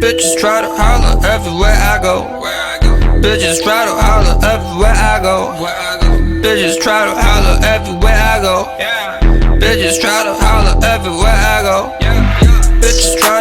Bitches try to holler everywhere I go. Bitches try to holler everywhere I go. Bitches try to holler everywhere I go. Bitches try to holler everywhere I go. Bitches try